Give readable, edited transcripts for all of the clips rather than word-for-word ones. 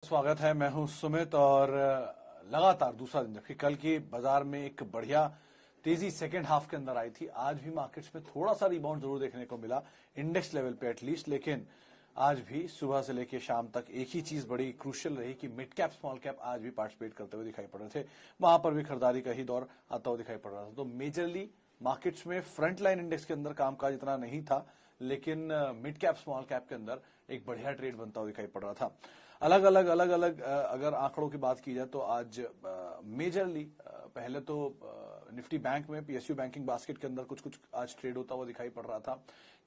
स्वागत है। मैं हूं सुमित और लगातार दूसरा दिन, जबकि कल की बाजार में एक बढ़िया तेजी सेकेंड हाफ के अंदर आई थी। आज भी मार्केट्स में थोड़ा सा रिबाउंड जरूर देखने को मिला इंडेक्स लेवल पे एटलीस्ट, लेकिन आज भी सुबह से लेकर शाम तक एक ही चीज बड़ी क्रूशियल रही कि मिड कैप स्मॉल कैप आज भी पार्टिसिपेट करते हुए दिखाई पड़ रहे थे। वहां पर भी खरीदारी का ही दौर आता हुआ दिखाई पड़ रहा था। तो मेजरली मार्केट्स में फ्रंट लाइन इंडेक्स के अंदर कामकाज इतना नहीं था, लेकिन मिड कैप स्मॉल कैप के अंदर एक बढ़िया ट्रेड बनता हुआ दिखाई पड़ रहा था। अलग अलग अगर आंकड़ों की बात की जाए तो आज मेजरली पहले तो निफ्टी बैंक में पीएसयू बैंकिंग बास्केट के अंदर कुछ आज ट्रेड होता हुआ दिखाई पड़ रहा था।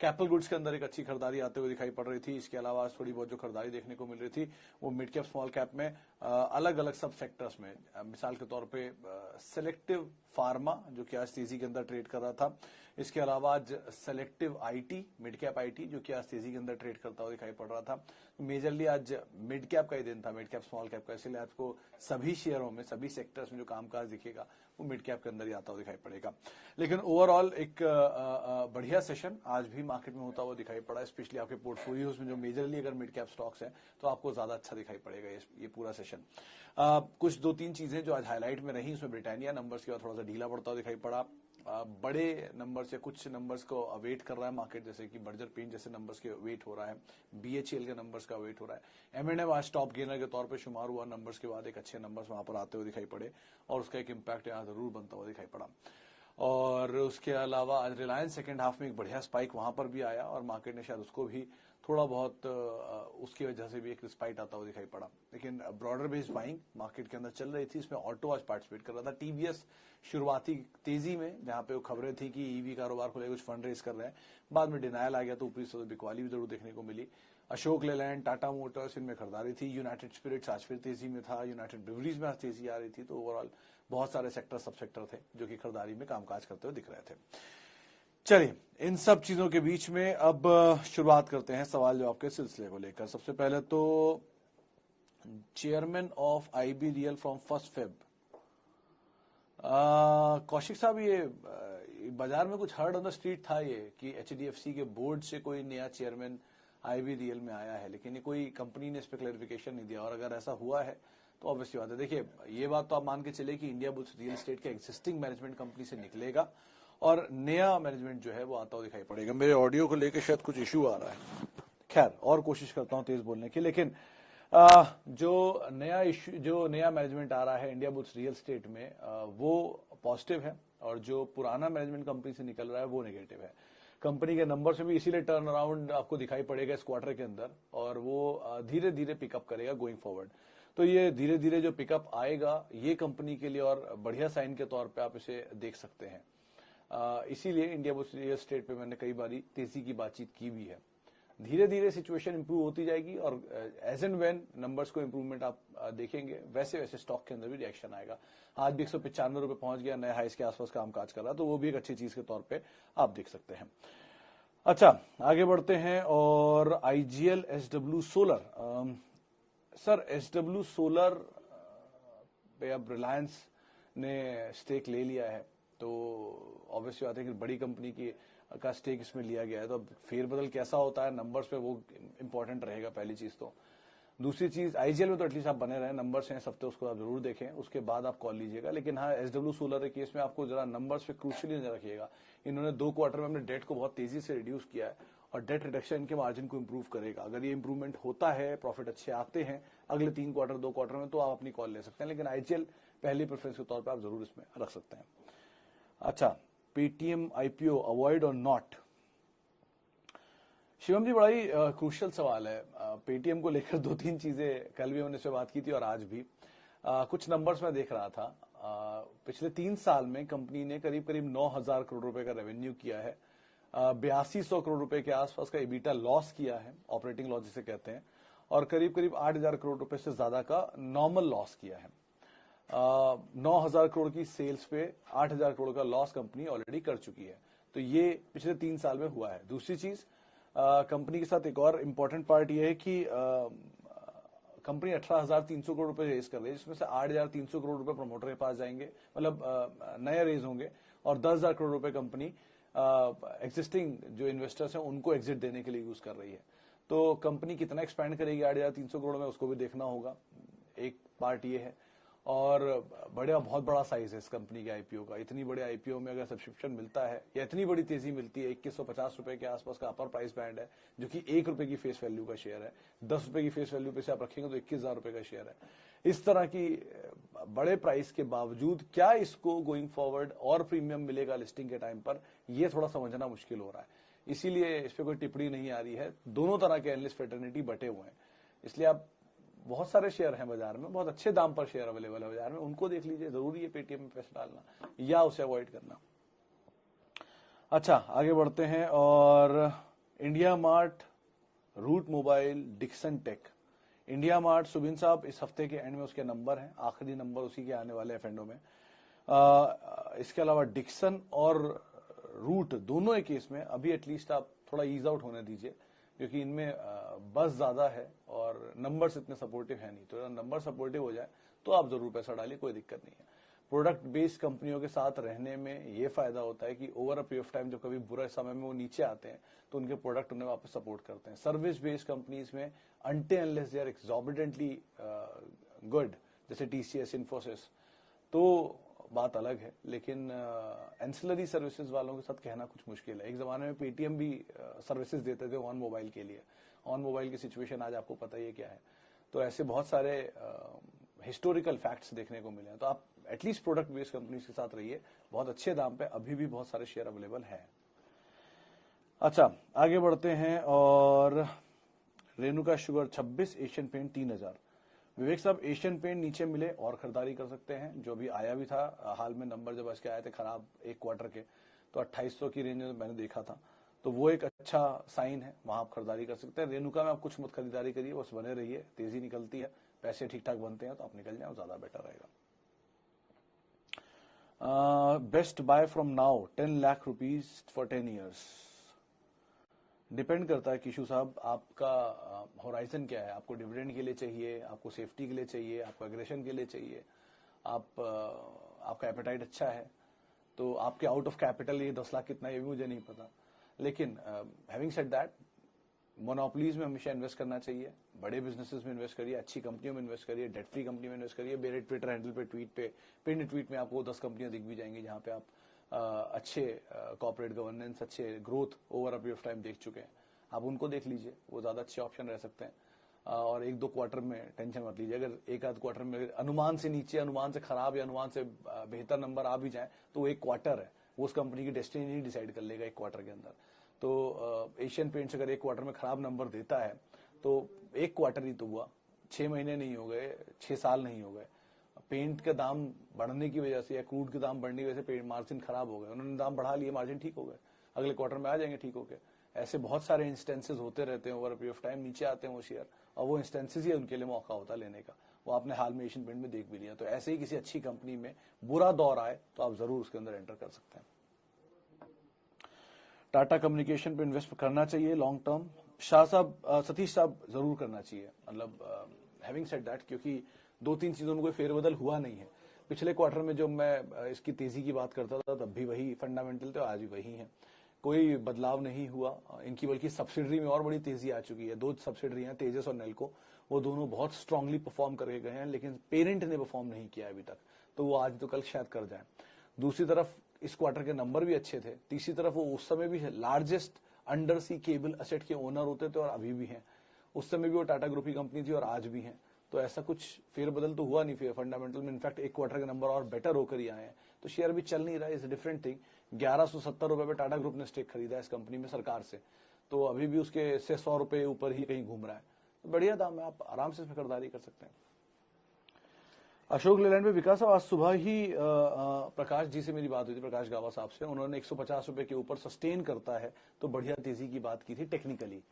कैपिटल गुड्स के अंदर एक अच्छी खरीदारी आते हुए दिखाई पड़ रही थी। इसके अलावा आज थोड़ी बहुत जो खरीदारी देखने को मिल रही थी वो मिड कैप स्मॉल कैप में अलग अलग सब सेक्टर्स में, मिसाल के तौर पे सेलेक्टिव फार्मा जो कि आज तेजी के अंदर ट्रेड कर रहा था। इसके अलावा आज selective IT, mid cap IT जो कि आज तेजी के अंदर ट्रेड करता हुआ दिखाई पड़ रहा था। मेजरली आज मिड कैप का ही दिन था, मिड कैप स्मॉल कैप का, इसलिए आपको सभी शेयरों में सभी सेक्टर्स में जो कामकाज दिखेगा वो मिड कैप के अंदर ही आता हुआ दिखाई पड़ेगा। लेकिन ओवरऑल एक बढ़िया सेशन आज भी मार्केट में होता हुआ दिखाई पड़ा, स्पेशली आपके पोर्टफोलियोज में जो मेजरली अगर मिड कैप स्टॉक्स हैं तो आपको ज्यादा अच्छा दिखाई पड़ेगा ये पूरा सेशन। कुछ दो तीन चीजें जो आज हाईलाइट में रही, उसमें ब्रिटानिया नंबर्स के बाद थोड़ा सा ढीला पड़ता हुआ दिखाई पड़ा। बड़े नंबर्स या कुछ नंबर्स को अवेट कर रहा है मार्केट, जैसे कि बर्जर पेंट जैसे नंबर्स के वेट हो रहा है, बीएचईएल के नंबर्स का वेट हो रहा है। एमएनएम आज टॉप गेनर के तौर पे शुमार हुआ, नंबर्स के बाद एक अच्छे नंबर्स वहां पर आते हुए दिखाई पड़े और उसका एक इम्पैक्ट यहाँ जरूर बनता हुआ दिखाई पड़ा। और उसके अलावा आज रिलायंस सेकेंड हाफ में एक बढ़िया स्पाइक वहां पर भी आया और मार्केट ने शायद उसको भी थोड़ा बहुत उसकी वजह से भी एक रिस्पाइट आता हुआ दिखाई पड़ा। लेकिन ब्रॉडर बेस्ड बाइंग मार्केट के अंदर चल रही थी, इसमें ऑटो आज पार्टिसिपेट कर रहा था। टीवीएस शुरुआती तेजी में, जहां पे वो खबरें थी कि ईवी कारोबार को लेकर कुछ फंड रेज कर रहे हैं, बाद में डिनायल आ गया तो ऊपरी से बिकवाली भी जरूर देखने को मिली। अशोक लेलैंड, टाटा मोटर्स, इनमें खरीदारी थी। यूनाइटेड स्पिरिट्स आज फिर तेजी में था, यूनाइटेड ब्रिवरीज में आज तेजी आ रही थी। तो ओवरऑल बहुत सारे सेक्टर सब सेक्टर थे जो कि खरीदारी में कामकाज करते हुए दिख रहे थे। चलिए, इन सब चीजों के बीच में अब शुरुआत करते हैं सवाल जवाब के सिलसिले को लेकर। सबसे पहले तो chairman of IBReal from 1 Feb, Kaushik साहब, ये बाजार में कुछ हर्ड ऑन द स्ट्रीट था ये कि HDFC के बोर्ड से कोई नया चेयरमैन IBReal में आया है, लेकिन ये कोई कंपनी ने इस पर क्लैरिफिकेशन नहीं दिया। और अगर ऐसा हुआ है तो ऑब्वियसली बात है, देखिए ये बात तो आप मान के चले कि इंडिया बुल्स रियल एस्टेट के एग्जिस्टिंग मैनेजमेंट कंपनी से निकलेगा और नया मैनेजमेंट जो है वो आता हुआ दिखाई पड़ेगा। मेरे ऑडियो को लेकर शायद कुछ इश्यू आ रहा है, खैर और कोशिश करता हूं तेज बोलने की। लेकिन जो नया मैनेजमेंट आ रहा है इंडिया बुल्स रियल एस्टेट में वो पॉजिटिव है और जो पुराना मैनेजमेंट कंपनी से निकल रहा है वो नेगेटिव है। कंपनी के नंबर से भी इसीलिए टर्न अराउंड आपको दिखाई पड़ेगा इस क्वार्टर के अंदर और वो धीरे धीरे पिकअप करेगा गोइंग फॉरवर्ड। तो ये धीरे धीरे जो पिकअप आएगा ये कंपनी के लिए और बढ़िया साइन के तौर पे आप इसे देख सकते हैं। इसीलिए इंडिया बुल्स रियल एस्टेट पे मैंने कई बारी तेजी की बातचीत की भी है। धीरे धीरे सिचुएशन इंप्रूव होती जाएगी और एज एंड व्हेन नंबर्स को इंप्रूवमेंट आप देखेंगे वैसे वैसे स्टॉक के अंदर भी रिएक्शन आएगा। आज भी 195 रुपए पहुंच गया, नए हाइस के आसपास कामकाज कर रहा, तो वो भी एक अच्छी चीज के तौर पे आप देख सकते हैं। अच्छा, आगे बढ़ते हैं और IGL SW solar, sir SW solar पे अब रिलायंस ने स्टेक ले लिया है, तो ऑब्वियसली बात है कि बड़ी कंपनी की का स्टेक इसमें लिया गया है, तो अब फेरबदल कैसा होता है नंबर्स पे वो इंपॉर्टेंट रहेगा पहली चीज तो। दूसरी चीज IGL में तो एटलीस्ट आप बने रहे, नंबर्स हैं इस हफ्ते, उसको आप जरूर देखें, उसके बाद आप कॉल लीजिएगा। लेकिन हाँ, SW सोलर के केस में आपको जरा नंबर्स पे क्रूशियली नजर रखिएगा। इन्होंने 2 क्वार्टर में अपने डेट को बहुत तेजी से रिड्यूस किया है और डेट रिडक्शन इनके मार्जिन को इंप्रूव करेगा। अगर ये इंप्रूवमेंट होता है, प्रॉफिट अच्छे आते हैं अगले 3 क्वार्टर 2 क्वार्टर में, तो आप अपनी कॉल ले सकते हैं। लेकिन IGL पहली प्रेफरेंस के तौर पर आप जरूर इसमें रख सकते हैं। अच्छा, पेटीएम IPO अवॉइड और नॉट, शिवम जी बड़ा ही क्रूशियल सवाल है। पेटीएम को लेकर 2-3 चीजें कल भी हमने इस पे बात की थी और आज भी कुछ नंबर्स मैं देख रहा था। पिछले 3 साल में कंपनी ने करीब करीब 9,000 करोड़ रुपए का रेवेन्यू किया है, 8200 करोड़ रुपए के आसपास का EBITDA लॉस किया है, ऑपरेटिंग लॉस जिसे कहते हैं, और करीब करीब 8,000 करोड़ रुपए से ज्यादा का नॉर्मल लॉस किया है। 9,000 करोड़ की सेल्स पे 8,000 करोड़ का लॉस कंपनी ऑलरेडी कर चुकी है। तो ये पिछले 3 साल में हुआ है। दूसरी चीज, कंपनी के साथ एक और इम्पोर्टेंट पार्ट ये है कि कंपनी 18,300 करोड़ रुपए रेज कर रही है, जिसमें से 8,300 करोड़ रुपए प्रमोटर के पास जाएंगे, मतलब नए रेज होंगे, और 10,000 करोड़ रुपए कंपनी एग्जिस्टिंग जो इन्वेस्टर्स हैं उनको एग्जिट देने के लिए यूज कर रही है। तो कंपनी कितना एक्सपैंड करेगी 8,300 करोड़ में, उसको भी देखना होगा। एक पार्ट ये है, और बहुत बड़ा साइज है इस कंपनी के आईपीओ का। इतनी बड़े आईपीओ में अगर सब्सक्रिप्शन मिलता है या इतनी बड़ी तेजी मिलती है, 2150 रुपए के आसपास का अपर प्राइस बैंड है, जो कि 1 रुपए की फेस वैल्यू का शेयर है। 10 रुपए की फेस वैल्यू पे से आप रखेंगे तो 21,000 रुपए का शेयर है। इस तरह की बड़े प्राइस के बावजूद क्या इसको गोइंग फॉरवर्ड और प्रीमियम मिलेगा लिस्टिंग के टाइम पर, यह थोड़ा समझना मुश्किल हो रहा है। इसीलिए इस पर कोई टिप्पणी नहीं आ रही है। दोनों तरह के एनालिस्ट फ्रेटर्निटी बटे हुए हैं, इसलिए आप बहुत सारे शेयर हैं बाजार में, बहुत अच्छे दाम पर शेयर अवेलेबल है बाजार में, उनको देख लीजिए। जरूरी है पेटीएम में पैसा डालना या उसे अवॉइड करना। अच्छा, आगे बढ़ते हैं, और India Mart, Route Mobile, Dixon Tech. India Mart, Subin साहब, इस हफ्ते के एंड में उसके नंबर हैं, आखिरी नंबर उसी के आने वाले एफएनडो में। इसके अलावा डिक्सन और रूट, दोनों एक केस में अभी एटलीस्ट आप थोड़ा ईज आउट होने दीजिए, क्योंकि इनमें बस ज्यादा है और नंबर्स इतने सपोर्टिव है नहीं। तो नंबर सपोर्टिव हो जाए तो आप जरूर पैसा डालिए, कोई दिक्कत नहीं है। प्रोडक्ट बेस्ड कंपनियों के साथ रहने में ये फायदा होता है कि over a period of time जब कभी बुरे समय में वो नीचे आते हैं तो उनके प्रोडक्ट उन्हें वापस सपोर्ट करते हैं। सर्विस बेस्ड कंपनीज में until unless they are exorbitantly good, जैसे टीसीएस, इन्फोसिस, तो बात अलग है। लेकिन एंसिलरी सर्विसेज वालों के साथ कहना कुछ मुश्किल है। एक जमाने में पेटीएम भी सर्विसेज देते थे ऑन मोबाइल के लिए। ऑन मोबाइल की सिचुएशन आज आपको पता ही है क्या है। तो ऐसे बहुत सारे हिस्टोरिकल फैक्ट्स देखने को मिले हैं। तो आप एटलीस्ट प्रोडक्ट बेस्ड कंपनीज के साथ रहिए, बहुत अच्छे दाम पे अभी भी बहुत सारे शेयर अवेलेबल है। अच्छा, आगे बढ़ते हैं, और रेणुका शुगर 26, एशियन पेंट 3000। विवेक साहब, एशियन पेंट नीचे मिले और खरीदारी कर सकते हैं, जो भी आया भी था हाल में। नंबर जब इसके आए थे खराब एक क्वार्टर के, तो 2800 की रेंज में मैंने देखा था, तो वो एक अच्छा साइन है, वहां आप खरीदारी कर सकते हैं। रेणुका में आप कुछ मत खरीदारी करिए, बस बने रहिए। तेजी निकलती है, पैसे ठीक ठाक बनते हैं तो आप निकल जाए, ज्यादा बेटर रहेगा। Best buy from now 10 lakh rupees for 10 years. Depend करता है किशु साहब, आपका होराइजन क्या है। आपको डिविडेंड के लिए चाहिए, आपको सेफ्टी के लिए चाहिए, आपको एग्रेशन के लिए चाहिए, आपका एपेटाइट अच्छा है, तो आपके आउट ऑफ कैपिटल ये 10 लाख कितना है ये भी मुझे नहीं पता। लेकिन हैविंग सेड दैट, मोनोपोलीज में हमेशा इन्वेस्ट करना चाहिए। बड़े बिजनेसेस में इन्वेस्ट करिए, अच्छी कंपनियों में इन्वेस्ट करिए, डेट फ्री कंपनी में इन्वेस्ट करिए। मेरे ट्विटर हैंडल पे पिन ट्वीट में आपको 10 कंपनियां दिख भी जाएंगी जहां पे आप अच्छे कॉर्पोरेट गवर्नेंस, अच्छे growth over a period of time देख चुके हैं। आप उनको देख लीजिए, वो ज्यादा अच्छे ऑप्शन रह सकते हैं। और 1-2 क्वार्टर में टेंशन मत लीजिए। अगर एक आध क्वार्टर में अनुमान से नीचे, अनुमान से खराब या अनुमान से बेहतर नंबर आ भी जाए तो एक क्वार्टर है, वो उस कंपनी की डेस्टिनी नहीं डिसाइड कर लेगा एक क्वार्टर के अंदर। तो एशियन पेंट्स अगर एक क्वार्टर में खराब नंबर देता है तो एक क्वार्टर ही तो हुआ, 6 महीने नहीं हो गए, 6 साल नहीं हो गए। पेंट के दाम बढ़ने की वजह से या क्रूड के दाम बढ़ने की वजह से मार्जिन खराब हो गए, उन्होंने दाम बढ़ा लिए, मार्जिन ठीक हो गए, अगले क्वार्टर में आ जाएंगे ठीक हो गए। ऐसे बहुत सारे इंस्टेंसेस होते रहते हैं ओवर पीरियड ऑफ टाइम, नीचे आते हैं वो शेयर, और वो इंस्टेंसेस ही उनके लिए मौका होता है लेने का। वो आपने हाल में एशियन पेंट में देख भी लिया। तो ऐसे ही किसी अच्छी कंपनी में बुरा दौर आए तो आप जरूर उसके अंदर एंटर कर सकते हैं। टाटा कम्युनिकेशन पे इन्वेस्ट करना चाहिए लॉन्ग टर्म। शाह साहब, सतीश साहब, जरूर करना चाहिए। मतलब हैविंग सेड दैट, क्योंकि 2-3 चीजों में कोई फेरबदल हुआ नहीं है। पिछले क्वार्टर में जो मैं इसकी तेजी की बात करता था तब भी वही फंडामेंटल थे, आज भी वही है, कोई बदलाव नहीं हुआ इनकी। बल्कि सब्सिडरी में और बड़ी तेजी आ चुकी है। 2 सब्सिडरी हैं, तेजस और नेल्को, वो दोनों बहुत स्ट्रांगली परफॉर्म करके गए हैं, लेकिन पेरेंट ने परफॉर्म नहीं किया अभी तक, तो वो आज तो कल शायद कर जाए। दूसरी तरफ इस क्वार्टर के नंबर भी अच्छे थे। तीसरी तरफ वो उस समय भी largest under sea cable asset के ओनर होते थे और अभी भी हैं। उस समय भी वो टाटा ग्रुप की कंपनी थी और आज भी हैं। तो ऐसा कुछ फेरबदल तो हुआ नहीं फंडामेंटल में। इनफैक्ट एक क्वार्टर के नंबर और बेटर होकर ही आए हैं, तो शेयर भी चल नहीं रहा है, इज डिफरेंट थिंग। 1170 रुपए पे टाटा ग्रुप ने स्टेक खरीदा है इस कंपनी में सरकार से, तो अभी भी उसके से 100 रुपए ऊपर ही कहीं घूम रहा है। तो बढ़िया दाम है, आप आराम से इसमें खरीदारी कर सकते हैं। अशोक लेलैंड में विकास, आज सुबह ही प्रकाश जी से मेरी बात हुई थी, प्रकाश गावा साहब से। उन्होंने 150 रुपए के ऊपर सस्टेन करता है तो बढ़िया तेजी की बात की थी। टेक्निकली,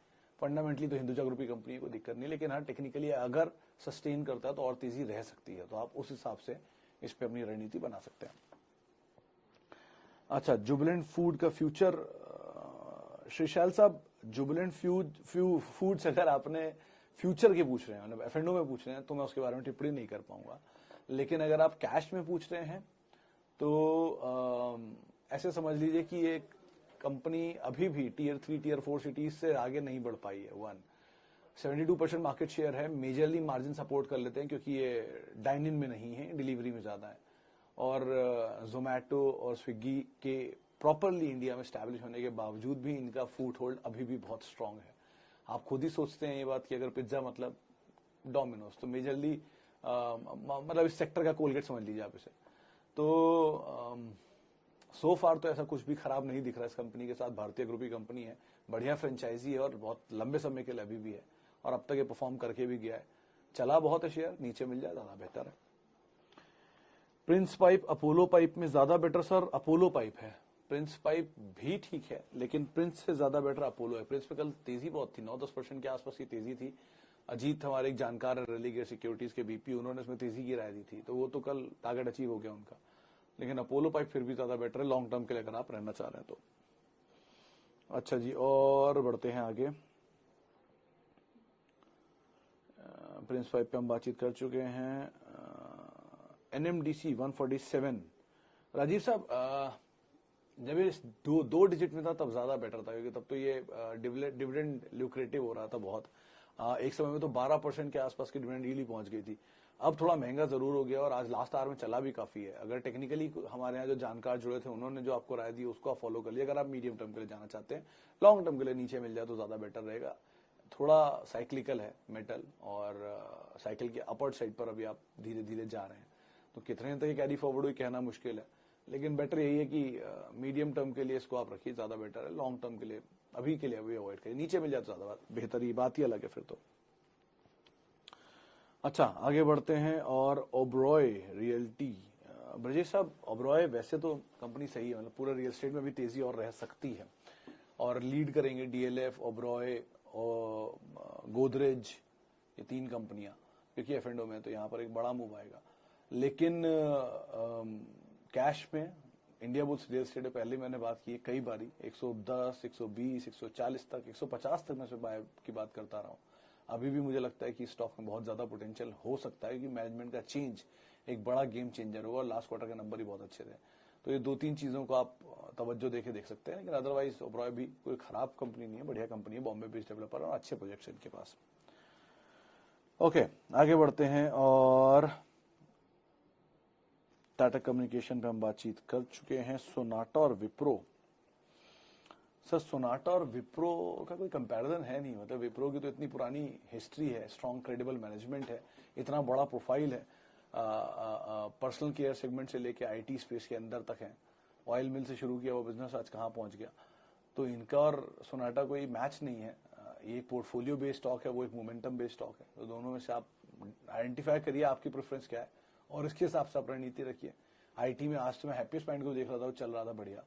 फंडामेंटली तो हिंदुजा ग्रुप की कंपनी को दिक्कत नहीं, लेकिन हाँ टेक्निकली अगर सस्टेन करता है तो और तेजी रह सकती है, तो आप उस हिसाब से इस पे अपनी रणनीति बना सकते हैं। अच्छा, जुबिलेंट फूड का फ्यूचर, श्रीशाल साहब, जुबिलेंट फूड्स अगर आपने फ्यूचर के पूछ रहे हैं, मतलब एफएनडो में पूछ रहे हैं, तो मैं उसके बारे में टिप्पणी नहीं कर पाऊंगा। लेकिन अगर आप कैश में पूछ रहे हैं तो ऐसे समझ लीजिए कि एक कंपनी अभी भी टियर 3 टियर 4 सिटीज से आगे नहीं बढ़ पाई है। 1 72% मार्केट शेयर है। मेजरली मार्जिन सपोर्ट कर लेते हैं क्योंकि ये डाइन इन में नहीं है, डिलीवरी में ज्यादा है। और जोमैटो और स्विगी के प्रॉपरली इंडिया में स्टैब्लिश होने के बावजूद भी इनका फूट होल्ड अभी भी बहुत स्ट्रांग है। आप खुद ही सोचते हैं ये बात कि अगर पिज्जा मतलब डोमिनोज, तो मेजरली मतलब इस सेक्टर का कोलगेट समझ लीजिए आप इसे। तो सो फार तो ऐसा कुछ भी खराब नहीं दिख रहा इस कंपनी के साथ। भारतीय ग्रुप की कंपनी है, बढ़िया फ्रेंचाइजी है और बहुत लंबे समय के लिए अभी भी है, और अब तक ये परफॉर्म करके भी गया है। चला बहुत है शेयर, नीचे मिल जाए ज्यादा बेहतर है। प्रिंस पाइप अपोलो पाइप में ज्यादा बेटर सर अपोलो पाइप है। प्रिंस पाइप भी ठीक है, लेकिन प्रिंस से ज्यादा बेटर अपोलो है। प्रिंस पे कल तेजी बहुत थी, 9-10% के आसपास की तेजी थी। अजीत हमारे एक जानकार है रेलिगेयर सिक्योरिटीज के बीपी, उन्होंने इसमें तेजी की राय दी थी, तो वो तो कल टारगेट अचीव हो गया उनका। लेकिन अपोलो पाइप फिर भी ज्यादा बेटर है लॉन्ग टर्म के लिए अगर आप रहना चाह रहे हैं तो। अच्छा जी, और बढ़ते हैं आगे। प्रिंस पाइप पे हम बातचीत कर चुके हैं। एनएमडीसी 147, राजीव साहब जब ये दो डिजिट में था तब ज्यादा बेटर था, क्योंकि तब तो ये डिविडेंड ल्यूक्रेटिव हो रहा था बहुत। एक समय में तो 12% के आसपास की डिविडेंड यील्ड पहुंच गई थी। अब थोड़ा महंगा जरूर हो गया, और आज लास्ट आवर में चला भी काफी है। अगर टेक्निकली हमारे यहाँ जो जानकार जुड़े थे उन्होंने जो आपको राय दी उसको आप फॉलो कर लिया। अगर आप मीडियम टर्म के लिए जाना चाहते हैं, लॉन्ग टर्म के लिए नीचे मिल जाए तो ज्यादा बेटर रहेगा। थोड़ा साइक्लिकल है मेटल, और साइकिल के अपर्ड साइड पर अभी आप धीरे धीरे जा रहे हैं, तो कितने तक कैरी फॉरवर्ड हुई कहना मुश्किल है। लेकिन बेटर यही है कि मीडियम टर्म के लिए इसको आप रखिए, ज्यादा बेटर है। लॉन्ग टर्म के लिए अभी के लिए अभी अवॉइड करिए, नीचे मिल जाए तो ज्यादा बेहतर, ही बात ही अलग है फिर तो। अच्छा, आगे बढ़ते हैं। और ओबरॉय रियल्टी, ब्रजेश साहब ओबरॉय वैसे तो कंपनी सही है, मतलब पूरा रियल एस्टेट में भी तेजी और रह सकती है, और लीड करेंगे डीएलएफ, ओबरॉय और गोदरेज, ये 3 कंपनियां, क्योंकि एफ&ओ में तो यहाँ पर एक बड़ा मूव आएगा। लेकिन कैश में इंडिया बुल्स रियल एस्टेट है, पहले मैंने बात की है कई बारी, 110, 120, 140 तक, 150 तक मैं से बाय की बात करता रहा हूँ। अभी भी मुझे लगता है कि स्टॉक में बहुत ज्यादा पोटेंशियल हो सकता है, क्योंकि मैनेजमेंट का चेंज एक बड़ा गेम चेंजर होगा, और लास्ट क्वार्टर के नंबर ही बहुत अच्छे थे। तो ये 2-3 चीजों को आप तवज्जो देके देख सकते हैं। लेकिन अदरवाइज ओबरॉय भी कोई खराब कंपनी नहीं है, बढ़िया कंपनी है, बॉम्बे बेस्ड डेवलपर और अच्छे प्रोजेक्ट्स इनके पास। ओके, आगे बढ़ते हैं। और टाटा कम्युनिकेशन पे हम बातचीत कर चुके हैं। सोनाटा और विप्रो, सर सोनाटा और विप्रो का कोई कंपैरिजन है नहीं। मतलब विप्रो की तो इतनी पुरानी हिस्ट्री है, स्ट्रॉन्ग क्रेडिबल मैनेजमेंट है, इतना बड़ा प्रोफाइल है, पर्सनल केयर सेगमेंट से लेके आईटी स्पेस के अंदर तक है। ऑयल मिल से शुरू किया वो बिजनेस आज कहाँ पहुंच गया। तो इनका और सोनाटा कोई मैच नहीं है। ये एक पोर्टफोलियो बेस्ड स्टॉक है, वो एक मोमेंटम बेस्ड स्टॉक है। तो दोनों में से आप आइडेंटिफाई करिए आपकी प्रेफरेंस क्या है, और इसके हिसाब से आप रणनीति रखिए। आईटी में आज तो मैं हैप्पीएस्ट पॉइंट को देख रहा था, वो चल रहा था बढ़िया।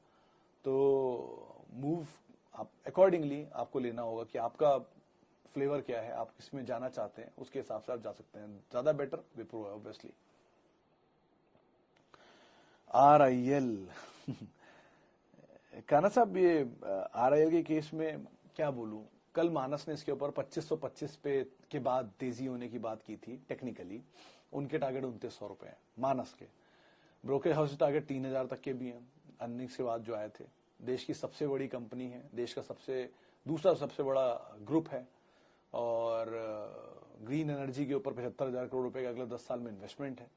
तो मूव आप अकॉर्डिंगली आपको लेना होगा कि आपका फ्लेवर क्या है, आप किसमें जाना चाहते हैं, उसके हिसाब से आप जा सकते हैं। ज्यादा बेटर विप्रो है ऑब्वियसली। आरआईएल काना साहब, ये आरआईएल के केस में क्या बोलूं, कल मानस ने इसके ऊपर 2525 पे के बाद तेजी होने की बात की थी। टेक्निकली उनके टारगेट 2900 रुपए हैं मानस के। ब्रोकरेज हाउस टारगेट 3000 तक के भी हैं अर्निंग्स के बाद जो आए थे। देश की सबसे बड़ी कंपनी है, देश का दूसरा सबसे बड़ा ग्रुप है, और ग्रीन एनर्जी के ऊपर 75,000 करोड़ रुपए का अगले 10 साल में इन्वेस्टमेंट है।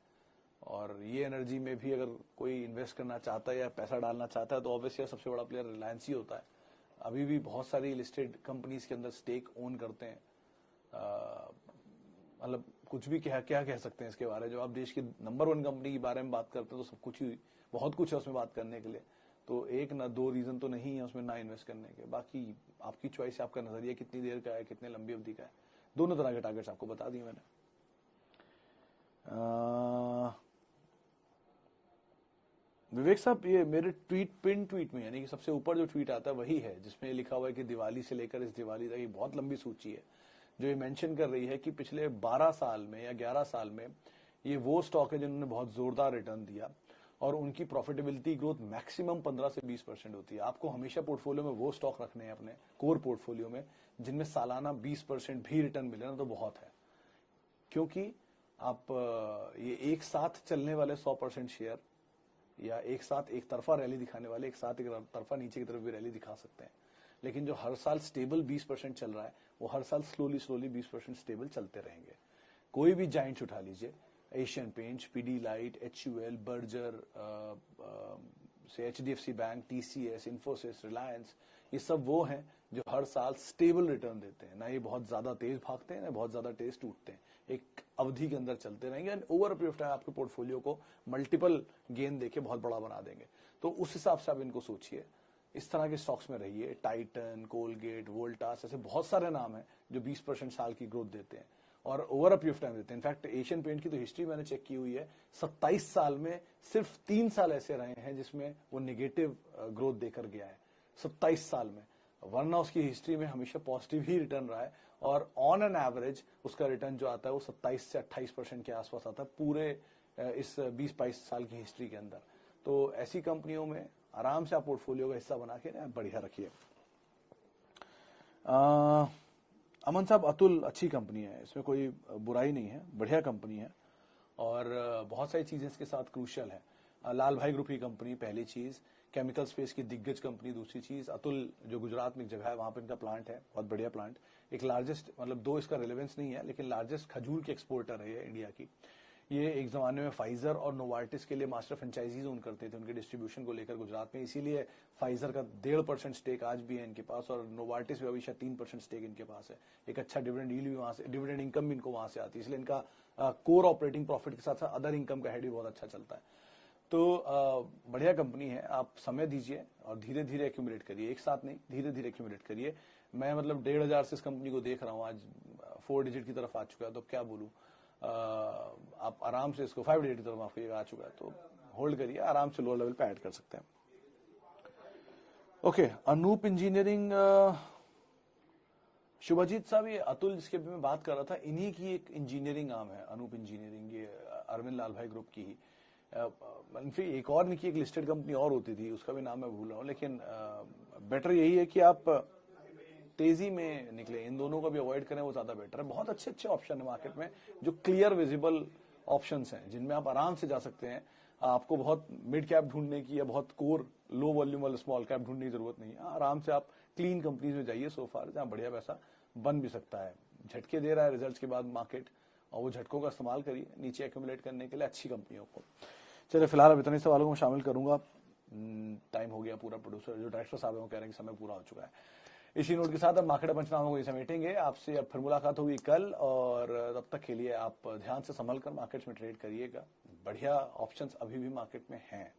और ये एनर्जी में भी अगर कोई इन्वेस्ट करना चाहता है या पैसा डालना चाहता है तो ऑब्वियसली सबसे बड़ा प्लेयर रिलायंस ही होता है। अभी भी बहुत सारी लिस्टेड कंपनीज के अंदर स्टेक ओन करते हैं। मतलब कुछ भी क्या कह सकते हैं इसके बारे में। जब आप देश की नंबर 1 कंपनी के बारे में बात करते हैं तो सब कुछ ही, बहुत कुछ है उसमें बात करने के लिए। तो एक ना 2 रीजन तो नहीं है उसमें ना इन्वेस्ट करने के। बाकी आपकी चॉइस है, आपका नजरिया कितनी देर का है, कितने लंबी अवधि का है। दोनों तरह के टारगेट्स आपको बता दिए मैंने। विवेक साहब, ये मेरे पिन ट्वीट में, यानी कि सबसे ऊपर जो ट्वीट आता है वही है जिसमें लिखा हुआ है कि दिवाली से लेकर इस दिवाली तक, बहुत लंबी सूची है जो ये मेंशन कर रही है कि पिछले 12 साल में या 11 साल में ये वो स्टॉक है जिन्होंने बहुत जोरदार रिटर्न दिया, और उनकी प्रॉफिटेबिलिटी ग्रोथ मैक्सिमम 15 से 20% होती है। आपको हमेशा पोर्टफोलियो में वो स्टॉक रखने हैं अपने कोर पोर्टफोलियो में जिनमें सालाना 20% भी रिटर्न मिले ना तो बहुत है। क्योंकि आप ये एक साथ चलने वाले 100% शेयर, या एक साथ एक तरफा रैली दिखाने वाले एक साथ एक तरफा नीचे की तरफ भी रैली दिखा सकते हैं। लेकिन जो हर साल स्टेबल 20% चल रहा है वो हर साल स्लोली 20% स्टेबल चलते रहेंगे। कोई भी जाइंट्स उठा लीजिए, Asian Paints, Pidilite, HUL, Berger, से HDFC Bank, TCS, Infosys, Reliance, ये सब वो हैं जो हर साल स्टेबल रिटर्न देते हैं। ना ये बहुत ज्यादा तेज भागते हैं, ना बहुत ज्यादा तेज टूटते हैं, एक अवधि के अंदर चलते रहेंगे and over a period of time आपके पोर्टफोलियो को मल्टीपल गेन देके बहुत बड़ा बना देंगे। तो उस हिसाब से आप इनको सोचिए, इस तरह के स्टॉक्स में रहिए। टाइटन, कोलगेट, वोल्टास, ऐसे बहुत सारे नाम हैं जो 20% साल की ग्रोथ देते हैं और over a period of time देते हैं। इनफैक्ट एशियन पेंट की तो हिस्ट्री मैंने चेक की हुई है, 27 साल में सिर्फ 3 साल ऐसे रहे हैं जिसमें वो नेगेटिव ग्रोथ देकर गया है, 27 साल में। वरना उसकी हिस्ट्री में हमेशा पॉजिटिव ही रिटर्न रहा है और ऑन एन एवरेज उसका रिटर्न जो आता है वो 27 से 28% के आसपास आता है पूरे इस 20-22 साल की हिस्ट्री के अंदर। तो ऐसी कंपनियों में आराम से आप पोर्टफोलियो का हिस्सा बना के बढ़िया रखिए। अमन साहब, अतुल अच्छी कंपनी है, इसमें कोई बुराई नहीं है, बढ़िया कंपनी है और बहुत सारी चीजें इसके साथ क्रूशियल है। लाल भाई ग्रुप की कंपनी पहली चीज, केमिकल स्पेस की दिग्गज कंपनी दूसरी चीज, अतुल जो गुजरात में एक जगह है वहां पर इनका प्लांट है, बहुत बढ़िया प्लांट, एक लार्जेस्ट, मतलब दो इसका रिलेवेंस नहीं है लेकिन लार्जेस्ट खजूर की एक्सपोर्टर है ये इंडिया की। ये एक जमाने में फाइजर और नोवार्टिस के लिए मास्टर फ्रेंचाइजीज ओन करते थे उनके डिस्ट्रीब्यूशन को लेकर गुजरात में, इसीलिए फाइजर का 1.5% स्टेक आज भी है इनके पास और नोवार्टिस में अभी शायद 3% स्टेक इनके पास है। एक अच्छा डिविडेंड यील्ड भी वहां से, डिविडेंड इनकम भी इनको वहां से आती है, इसलिए इनका कोर ऑपरेटिंग प्रॉफिट के साथ साथ अदर इनकम का हेड भी बहुत अच्छा चलता है। तो बढ़िया कंपनी है, आप समय दीजिए और धीरे धीरे एक्यूमुलेट करिए, एक साथ नहीं, धीरे धीरे एक्यूमुलेट करिए। मैं मतलब 1,500 से इस कंपनी को देख रहा हूँ, आज 4 डिजिट की तरफ आ चुका है, तो क्या बोलूं, आप आराम से इसको 5 डिजिट की तरफ आपको आ चुका है, तो होल्ड करिए, आराम से लोअर लेवल पे ऐड कर सकते हैं। ओके, अनूप इंजीनियरिंग, शुभजीत साहब, ये अतुल जिसके मैं बात कर रहा था, इन्हीं की एक इंजीनियरिंग आर्म है अनूप इंजीनियरिंग, ये अरविंद लाल भाई ग्रुप की ही। इनफैक्ट एक और इनकी एक लिस्टेड कंपनी और होती थी, उसका भी नाम मैं भूल रहा हूँ, लेकिन बेटर यही है कि आप तेजी में निकले, इन दोनों को भी अवॉइड करें, वो ज्यादा बेटर है। बहुत अच्छे अच्छे ऑप्शन है मार्केट में जो क्लियर विजिबल ऑप्शंस हैं जिनमें आप आराम से जा सकते हैं। आपको बहुत मिड कैप ढूंढने की या बहुत कोर लो वॉल्यूम वाले स्मॉल कैप ढूंढने की जरूरत नहीं है, आराम से आप क्लीन कंपनीज में जाइए सो फार, जहां बढ़िया पैसा बन भी सकता है। झटके दे रहा है रिजल्ट्स के बाद मार्केट, और वो झटकों का इस्तेमाल करिए नीचे एक्यूमुलेट करने के लिए अच्छी कंपनियों को। चलिए, फिलहाल अब इतने सवालों को मैं शामिल करूंगा, टाइम हो गया पूरा, प्रोड्यूसर जो डायरेक्टर साहब कह रहे हैं कि समय पूरा हो चुका है। इसी नोट के साथ अब मार्केट पंचनामों को समेटेंगे, आपसे अब फिर मुलाकात होगी कल, और तब तक के लिए आप ध्यान से संभल कर मार्केट्स में ट्रेड करिएगा। बढ़िया ऑप्शंस अभी भी मार्केट में हैं।